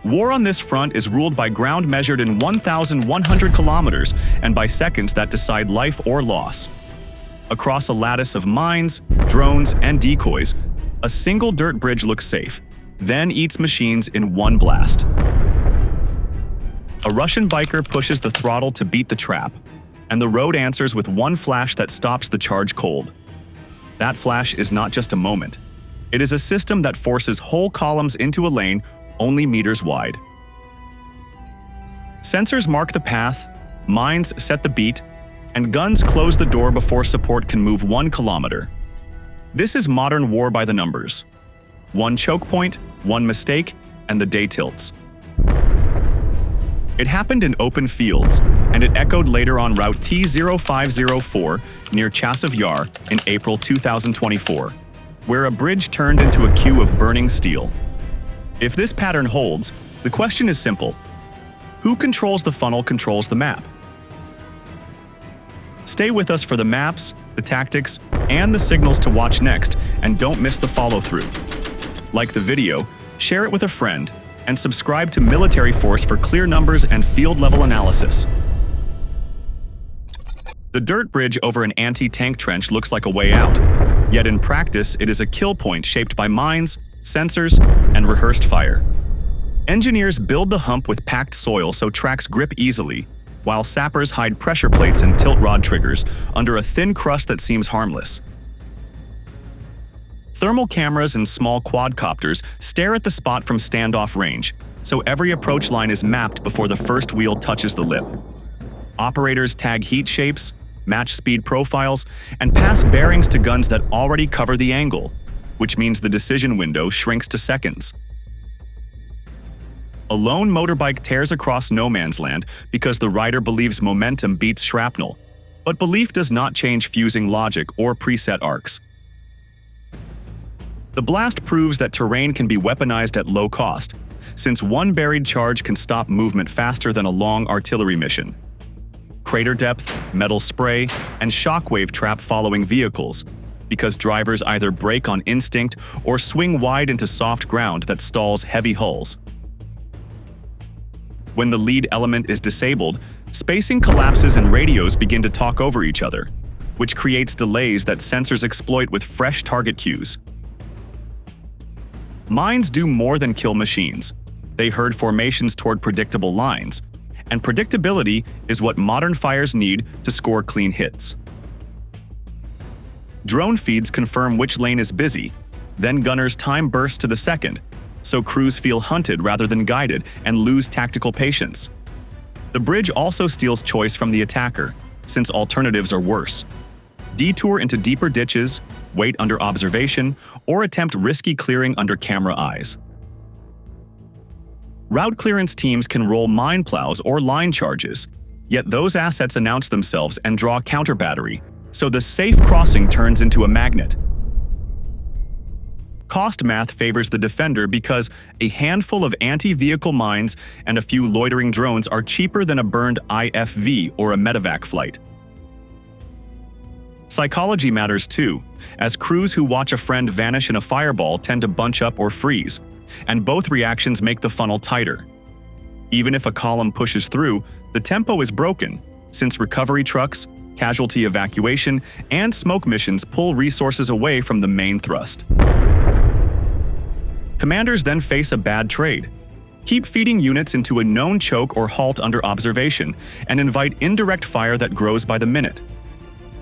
War on this front is ruled by ground measured in 1,100 kilometers and by seconds that decide life or loss. Across a lattice of mines, drones, and decoys, a single dirt bridge looks safe, then eats machines in one blast. A Russian biker pushes the throttle to beat the trap, and the road answers with one flash that stops the charge cold. That flash is not just a moment. It is a system that forces whole columns into a lane only meters wide. Sensors mark the path, mines set the beat, and guns close the door before support can move 1 kilometer. This is modern war by the numbers. One choke point, one mistake, and the day tilts. It happened in open fields, and it echoed later on Route T0504 near Chasiv Yar in April 2024, where a bridge turned into a queue of burning steel. If this pattern holds, the question is simple. Who controls the funnel controls the map. Stay with us for the maps, the tactics, and the signals to watch next, and don't miss the follow-through. Like the video, share it with a friend, and subscribe to Military Force for clear numbers and field-level analysis. The dirt bridge over an anti-tank trench looks like a way out, yet in practice it is a kill point shaped by mines, sensors, and rehearsed fire. Engineers build the hump with packed soil so tracks grip easily, while sappers hide pressure plates and tilt rod triggers under a thin crust that seems harmless. Thermal cameras and small quadcopters stare at the spot from standoff range, so every approach line is mapped before the first wheel touches the lip. Operators tag heat shapes, match speed profiles, and pass bearings to guns that already cover the angle, which means the decision window shrinks to seconds. A lone motorbike tears across no man's land because the rider believes momentum beats shrapnel, but belief does not change fusing logic or preset arcs. The blast proves that terrain can be weaponized at low cost, since one buried charge can stop movement faster than a long artillery mission. Crater depth, metal spray, and shockwave trap following vehicles, because drivers either brake on instinct or swing wide into soft ground that stalls heavy hulls. When the lead element is disabled, spacing collapses and radios begin to talk over each other, which creates delays that sensors exploit with fresh target cues. Mines do more than kill machines. They herd formations toward predictable lines, and predictability is what modern fires need to score clean hits. Drone feeds confirm which lane is busy, then gunners time bursts to the second, so crews feel hunted rather than guided and lose tactical patience. The bridge also steals choice from the attacker, since alternatives are worse. Detour into deeper ditches, wait under observation, or attempt risky clearing under camera eyes. Route clearance teams can roll mine plows or line charges, yet those assets announce themselves and draw counter battery, so the safe crossing turns into a magnet. Cost math favors the defender because a handful of anti-vehicle mines and a few loitering drones are cheaper than a burned IFV or a medevac flight. Psychology matters too, as crews who watch a friend vanish in a fireball tend to bunch up or freeze, and both reactions make the funnel tighter. Even if a column pushes through, the tempo is broken, since recovery trucks, casualty evacuation, and smoke missions pull resources away from the main thrust. Commanders then face a bad trade. Keep feeding units into a known choke or halt under observation, and invite indirect fire that grows by the minute.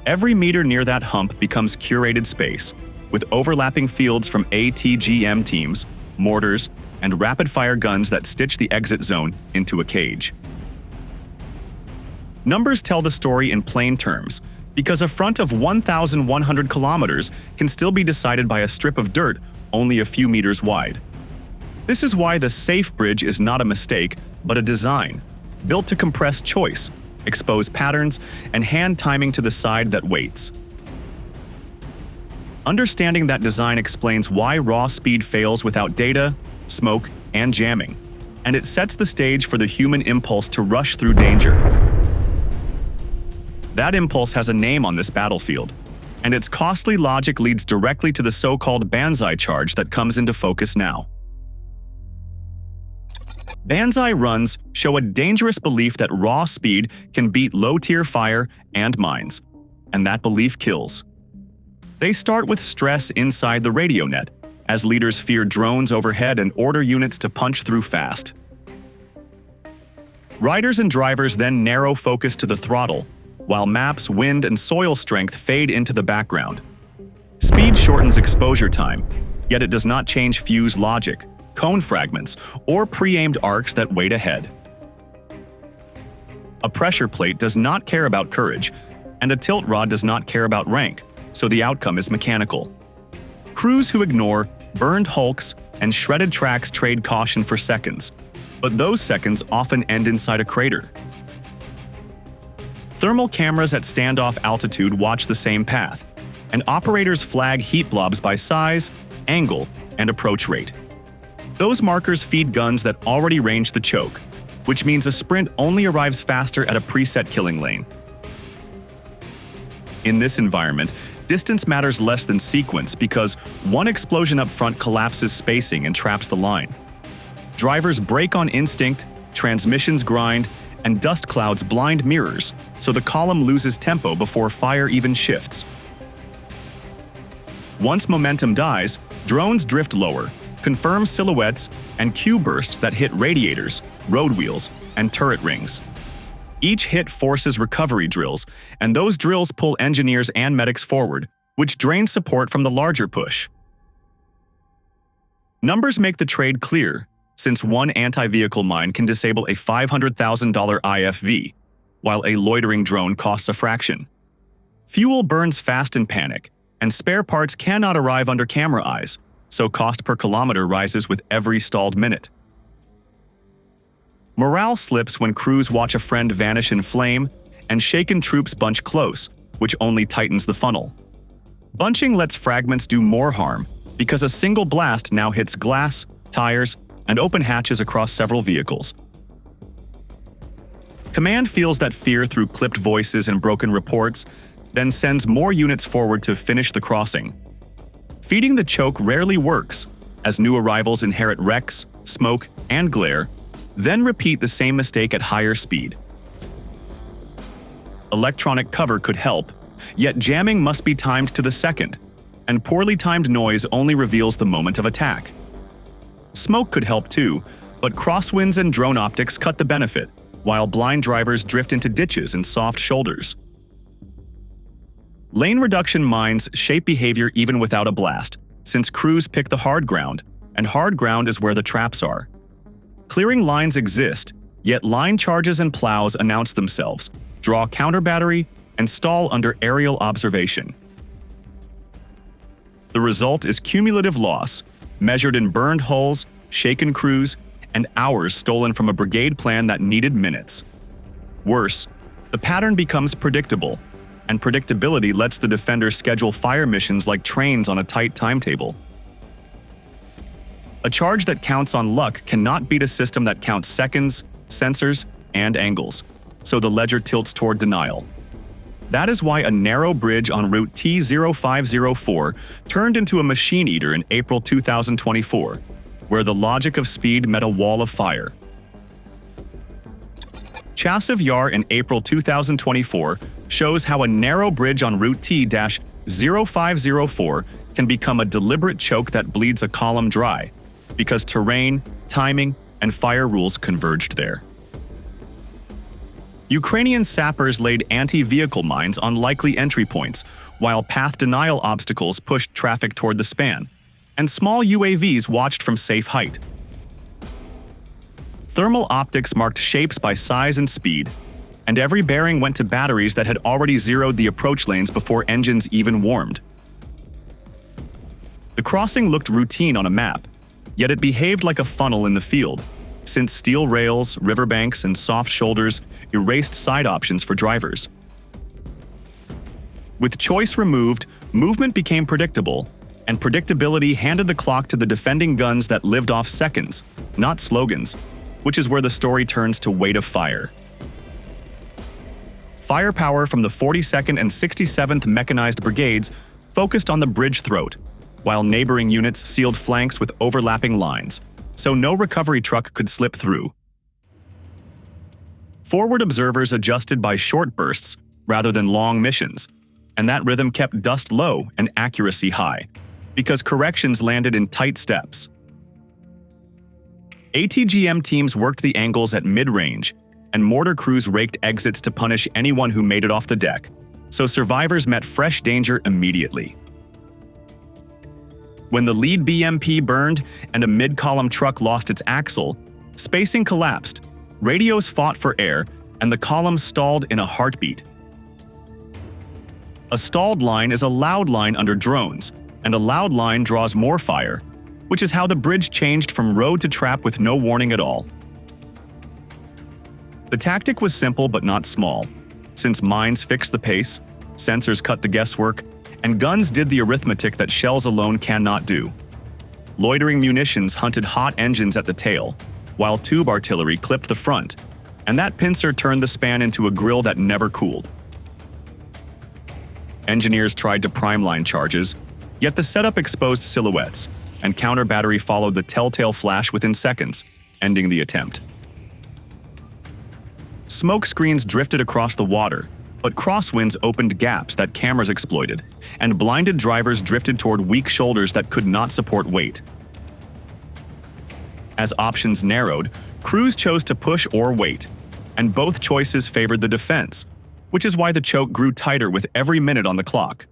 Every meter near that hump becomes curated space, with overlapping fields from ATGM teams, mortars, and rapid-fire guns that stitch the exit zone into a cage. Numbers tell the story in plain terms, because a front of 1,100 kilometers can still be decided by a strip of dirt only a few meters wide. This is why the safe bridge is not a mistake, but a design, built to compress choice, expose patterns, and hand timing to the side that waits. Understanding that design explains why raw speed fails without data, smoke, and jamming, and it sets the stage for the human impulse to rush through danger. That impulse has a name on this battlefield, and its costly logic leads directly to the so-called banzai charge that comes into focus now. Banzai runs show a dangerous belief that raw speed can beat low-tier fire and mines, and that belief kills. They start with stress inside the radio net, as leaders fear drones overhead and order units to punch through fast. Riders and drivers then narrow focus to the throttle, while maps, wind, and soil strength fade into the background. Speed shortens exposure time, yet it does not change fuse logic, cone fragments, or pre-aimed arcs that wait ahead. A pressure plate does not care about courage, and a tilt rod does not care about rank, so the outcome is mechanical. Crews who ignore burned hulks and shredded tracks trade caution for seconds, but those seconds often end inside a crater. Thermal cameras at standoff altitude watch the same path, and operators flag heat blobs by size, angle, and approach rate. Those markers feed guns that already range the choke, which means a sprint only arrives faster at a preset killing lane. In this environment, distance matters less than sequence because one explosion up front collapses spacing and traps the line. Drivers brake on instinct, transmissions grind, and dust clouds blind mirrors, so the column loses tempo before fire even shifts. Once momentum dies, drones drift lower, confirm silhouettes, and cue bursts that hit radiators, road wheels, and turret rings. Each hit forces recovery drills, and those drills pull engineers and medics forward, which drains support from the larger push. Numbers make the trade clear, since one anti-vehicle mine can disable a $500,000 IFV, while a loitering drone costs a fraction. Fuel burns fast in panic, and spare parts cannot arrive under camera eyes, so cost per kilometer rises with every stalled minute. Morale slips when crews watch a friend vanish in flame, and shaken troops bunch close, which only tightens the funnel. Bunching lets fragments do more harm, because a single blast now hits glass, tires, and open hatches across several vehicles. Command feels that fear through clipped voices and broken reports, then sends more units forward to finish the crossing. Feeding the choke rarely works, as new arrivals inherit wrecks, smoke, and glare, then repeat the same mistake at higher speed. Electronic cover could help, yet jamming must be timed to the second, and poorly timed noise only reveals the moment of attack. Smoke could help too, but crosswinds and drone optics cut the benefit, while blind drivers drift into ditches and soft shoulders. Lane reduction mines shape behavior even without a blast, since crews pick the hard ground, and hard ground is where the traps are. Clearing lines exist, yet line charges and plows announce themselves, draw counter battery, and stall under aerial observation. The result is cumulative loss, measured in burned hulls, shaken crews, and hours stolen from a brigade plan that needed minutes. Worse, the pattern becomes predictable, and predictability lets the defender schedule fire missions like trains on a tight timetable. A charge that counts on luck cannot beat a system that counts seconds, sensors, and angles, so the ledger tilts toward denial. That is why a narrow bridge on route T0504 turned into a machine eater in April 2024, where the logic of speed met a wall of fire. Chasiv Yar in April 2024 shows how a narrow bridge on route T-0504 can become a deliberate choke that bleeds a column dry, because terrain, timing, and fire rules converged there. Ukrainian sappers laid anti-vehicle mines on likely entry points, while path denial obstacles pushed traffic toward the span, and small UAVs watched from safe height. Thermal optics marked shapes by size and speed, and every bearing went to batteries that had already zeroed the approach lanes before engines even warmed. The crossing looked routine on a map, yet it behaved like a funnel in the field, since steel rails, riverbanks, and soft shoulders erased side options for drivers. With choice removed, movement became predictable, and predictability handed the clock to the defending guns that lived off seconds, not slogans, which is where the story turns to weight of fire. Firepower from the 42nd and 67th Mechanized Brigades focused on the bridge throat, while neighboring units sealed flanks with overlapping lines, so no recovery truck could slip through. Forward observers adjusted by short bursts rather than long missions, and that rhythm kept dust low and accuracy high, because corrections landed in tight steps. ATGM teams worked the angles at mid-range, and mortar crews raked exits to punish anyone who made it off the deck, so survivors met fresh danger immediately. When the lead BMP burned and a mid-column truck lost its axle, spacing collapsed, radios fought for air, and the column stalled in a heartbeat. A stalled line is a loud line under drones, and a loud line draws more fire, which is how the bridge changed from road to trap with no warning at all. The tactic was simple but not small, since mines fixed the pace, sensors cut the guesswork, and guns did the arithmetic that shells alone cannot do. Loitering munitions hunted hot engines at the tail, while tube artillery clipped the front, and that pincer turned the span into a grill that never cooled. Engineers tried to prime line charges, yet the setup exposed silhouettes, and counter battery followed the telltale flash within seconds, ending the attempt. Smoke screens drifted across the water, but crosswinds opened gaps that cameras exploited, and blinded drivers drifted toward weak shoulders that could not support weight. As options narrowed, crews chose to push or wait, and both choices favored the defense, which is why the choke grew tighter with every minute on the clock.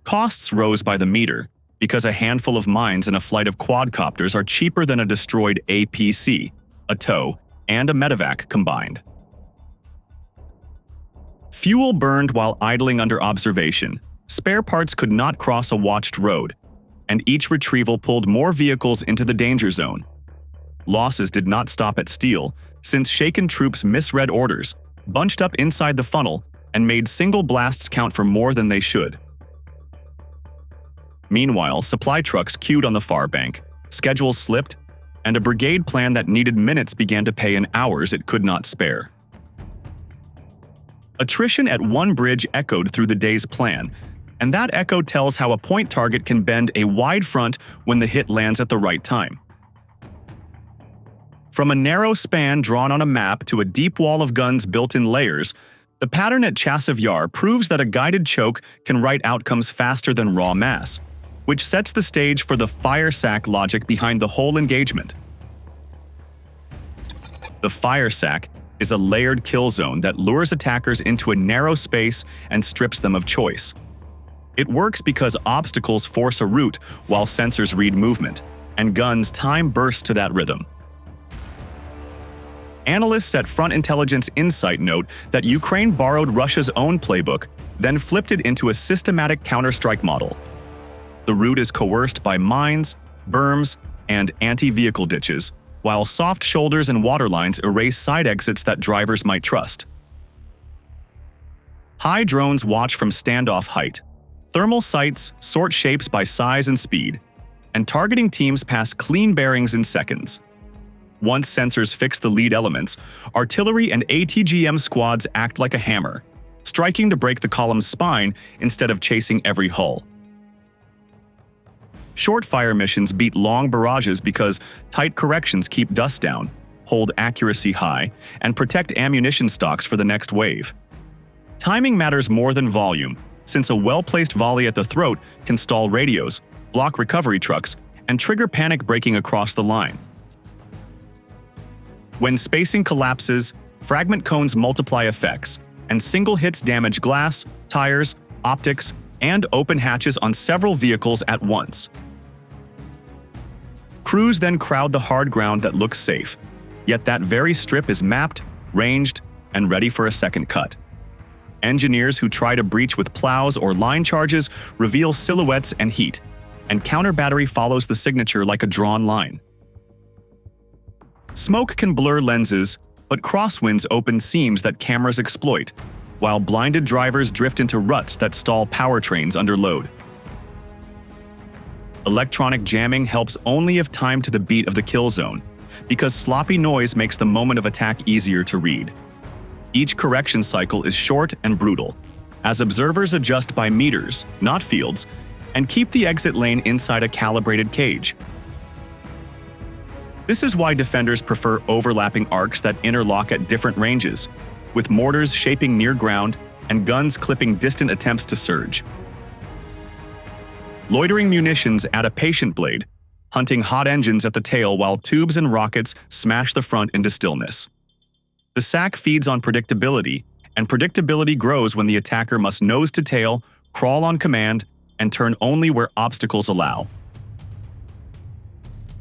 Costs rose by the meter, because a handful of mines and a flight of quadcopters are cheaper than a destroyed APC, a tow, and a medevac combined. Fuel burned while idling under observation, spare parts could not cross a watched road, and each retrieval pulled more vehicles into the danger zone. Losses did not stop at steel, since shaken troops misread orders, bunched up inside the funnel, and made single blasts count for more than they should. Meanwhile, supply trucks queued on the far bank, schedules slipped, and a brigade plan that needed minutes began to pay in hours it could not spare. Attrition at one bridge echoed through the day's plan, and that echo tells how a point target can bend a wide front when the hit lands at the right time. From a narrow span drawn on a map to a deep wall of guns built in layers, the pattern at Chasiv Yar proves that a guided choke can write outcomes faster than raw mass, which sets the stage for the fire sack logic behind the whole engagement. The fire sack is a layered kill zone that lures attackers into a narrow space and strips them of choice. It works because obstacles force a route while sensors read movement, and guns time bursts to that rhythm. Analysts at Front Intelligence Insight note that Ukraine borrowed Russia's own playbook, then flipped it into a systematic counter-strike model. The route is coerced by mines, berms, and anti-vehicle ditches, while soft shoulders and waterlines erase side exits that drivers might trust. High drones watch from standoff height. Thermal sights sort shapes by size and speed, and targeting teams pass clean bearings in seconds. Once sensors fix the lead elements, artillery and ATGM squads act like a hammer, striking to break the column's spine instead of chasing every hull. Short fire missions beat long barrages because tight corrections keep dust down, hold accuracy high, and protect ammunition stocks for the next wave. Timing matters more than volume, since a well-placed volley at the throat can stall radios, block recovery trucks, and trigger panic braking across the line. When spacing collapses, fragment cones multiply effects, and single hits damage glass, tires, optics, and open hatches on several vehicles at once. Crews then crowd the hard ground that looks safe, yet that very strip is mapped, ranged, and ready for a second cut. Engineers who try to breach with plows or line charges reveal silhouettes and heat, and counter battery follows the signature like a drawn line. Smoke can blur lenses, but crosswinds open seams that cameras exploit, while blinded drivers drift into ruts that stall powertrains under load. Electronic jamming helps only if timed to the beat of the kill zone, because sloppy noise makes the moment of attack easier to read. Each correction cycle is short and brutal, as observers adjust by meters, not fields, and keep the exit lane inside a calibrated cage. This is why defenders prefer overlapping arcs that interlock at different ranges, with mortars shaping near ground and guns clipping distant attempts to surge. Loitering munitions add a patient blade, hunting hot engines at the tail while tubes and rockets smash the front into stillness. The SAC feeds on predictability, and predictability grows when the attacker must nose to tail, crawl on command, and turn only where obstacles allow.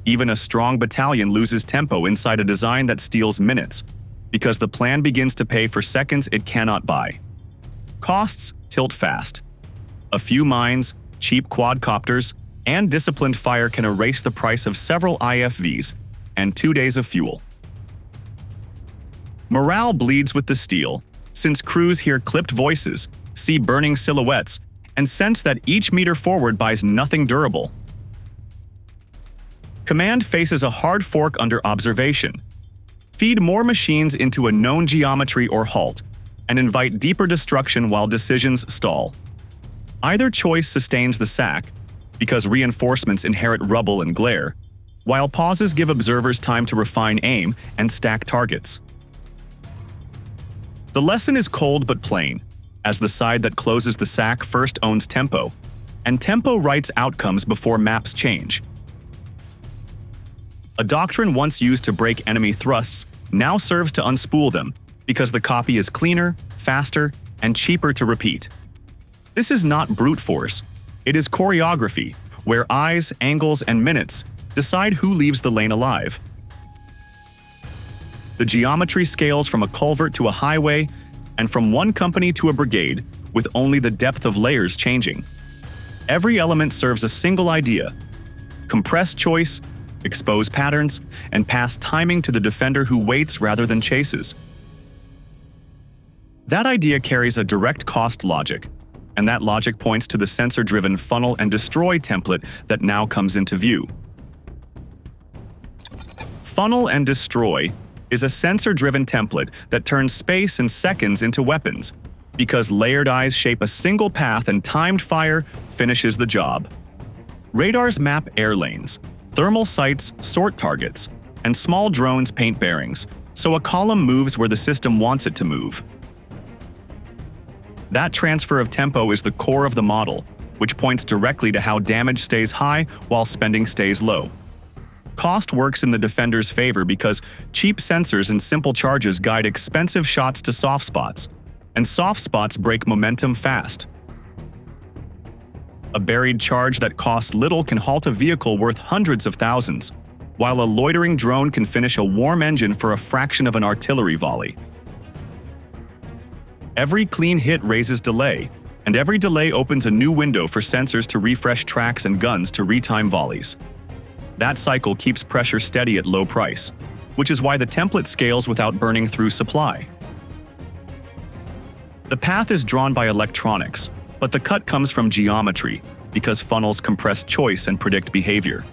Even a strong battalion loses tempo inside a design that steals minutes, because the plan begins to pay for seconds it cannot buy. Costs tilt fast. A few mines, cheap quadcopters, and disciplined fire can erase the price of several IFVs and 2 days of fuel. Morale bleeds with the steel, since crews hear clipped voices, see burning silhouettes, and sense that each meter forward buys nothing durable. Command faces a hard fork under observation. Feed more machines into a known geometry or halt, and invite deeper destruction while decisions stall. Either choice sustains the SAC, because reinforcements inherit rubble and glare, while pauses give observers time to refine aim and stack targets. The lesson is cold but plain, as the side that closes the SAC first owns tempo, and tempo writes outcomes before maps change. A doctrine once used to break enemy thrusts now serves to unspool them, because the copy is cleaner, faster, and cheaper to repeat. This is not brute force, it is choreography, where eyes, angles, and minutes decide who leaves the lane alive. The geometry scales from a culvert to a highway, and from one company to a brigade, with only the depth of layers changing. Every element serves a single idea: compress choice, expose patterns, and pass timing to the defender who waits rather than chases. That idea carries a direct cost logic, and that logic points to the sensor-driven funnel and destroy template that now comes into view. Funnel and destroy is a sensor-driven template that turns space and seconds into weapons, because layered eyes shape a single path and timed fire finishes the job. Radars map air lanes, thermal sights sort targets, and small drones paint bearings, so a column moves where the system wants it to move. That transfer of tempo is the core of the model, which points directly to how damage stays high while spending stays low. Cost works in the defender's favor because cheap sensors and simple charges guide expensive shots to soft spots, and soft spots break momentum fast. A buried charge that costs little can halt a vehicle worth hundreds of thousands, while a loitering drone can finish a warm engine for a fraction of an artillery volley. Every clean hit raises delay, and every delay opens a new window for sensors to refresh tracks and guns to retime volleys. That cycle keeps pressure steady at low price, which is why the template scales without burning through supply. The path is drawn by electronics, but the cut comes from geometry, because funnels compress choice and predict behavior.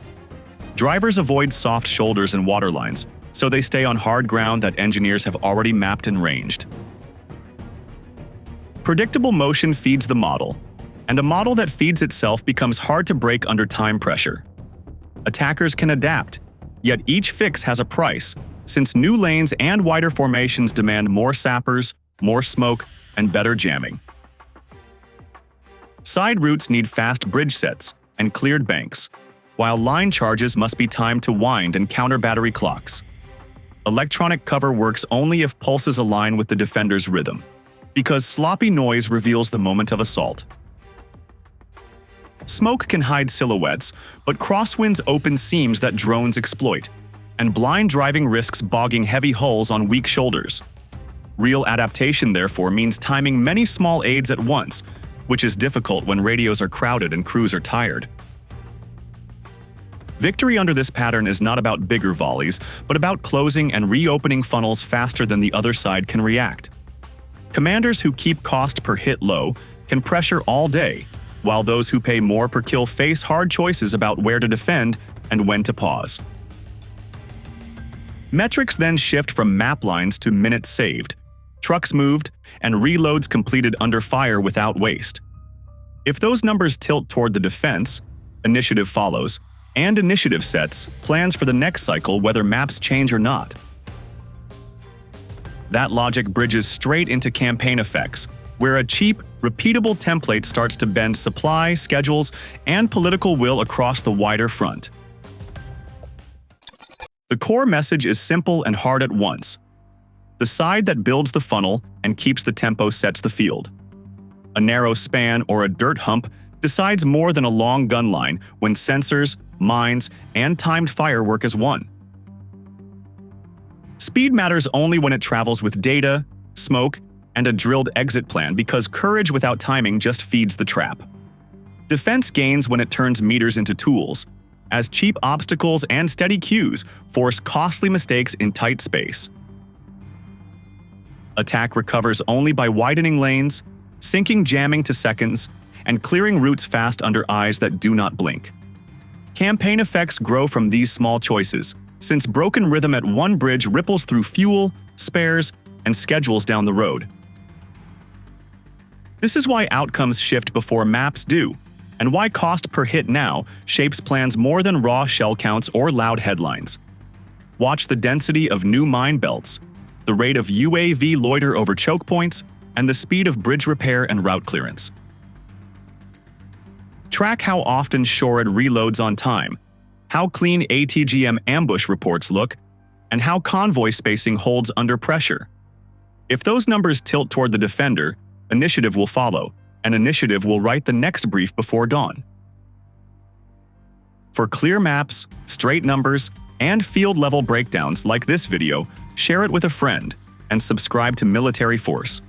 Drivers avoid soft shoulders and waterlines, so they stay on hard ground that engineers have already mapped and ranged. Predictable motion feeds the model, and a model that feeds itself becomes hard to break under time pressure. Attackers can adapt, yet each fix has a price, since new lanes and wider formations demand more sappers, more smoke, and better jamming. Side routes need fast bridge sets and cleared banks, while line charges must be timed to wind and counter battery clocks. Electronic cover works only if pulses align with the defender's rhythm, because sloppy noise reveals the moment of assault. Smoke can hide silhouettes, but crosswinds open seams that drones exploit, and blind driving risks bogging heavy hulls on weak shoulders. Real adaptation, therefore, means timing many small aids at once, which is difficult when radios are crowded and crews are tired. Victory under this pattern is not about bigger volleys, but about closing and reopening funnels faster than the other side can react. Commanders who keep cost per hit low can pressure all day, while those who pay more per kill face hard choices about where to defend and when to pause. Metrics then shift from map lines to minutes saved, trucks moved, and reloads completed under fire without waste. If those numbers tilt toward the defense, initiative follows, and initiative sets plans for the next cycle whether maps change or not. That logic bridges straight into campaign effects, where a cheap, repeatable template starts to bend supply, schedules, and political will across the wider front. The core message is simple and hard at once. The side that builds the funnel and keeps the tempo sets the field. A narrow span or a dirt hump decides more than a long gun line when sensors, mines, and timed fire work as one. Speed matters only when it travels with data, smoke, and a drilled exit plan because courage without timing just feeds the trap. Defense gains when it turns meters into tools, as cheap obstacles and steady cues force costly mistakes in tight space. Attack recovers only by widening lanes, sinking jamming to seconds, and clearing routes fast under eyes that do not blink. Campaign effects grow from these small choices, since broken rhythm at one bridge ripples through fuel, spares, and schedules down the road. This is why outcomes shift before maps do, and why cost per hit now shapes plans more than raw shell counts or loud headlines. Watch the density of new mine belts, the rate of UAV loiter over choke points, and the speed of bridge repair and route clearance. Track how often Shored reloads on time, how clean ATGM ambush reports look, and how convoy spacing holds under pressure. If those numbers tilt toward the defender, initiative will follow, and initiative will write the next brief before dawn. For clear maps, straight numbers, and field-level breakdowns like this video, share it with a friend, and subscribe to Military Force.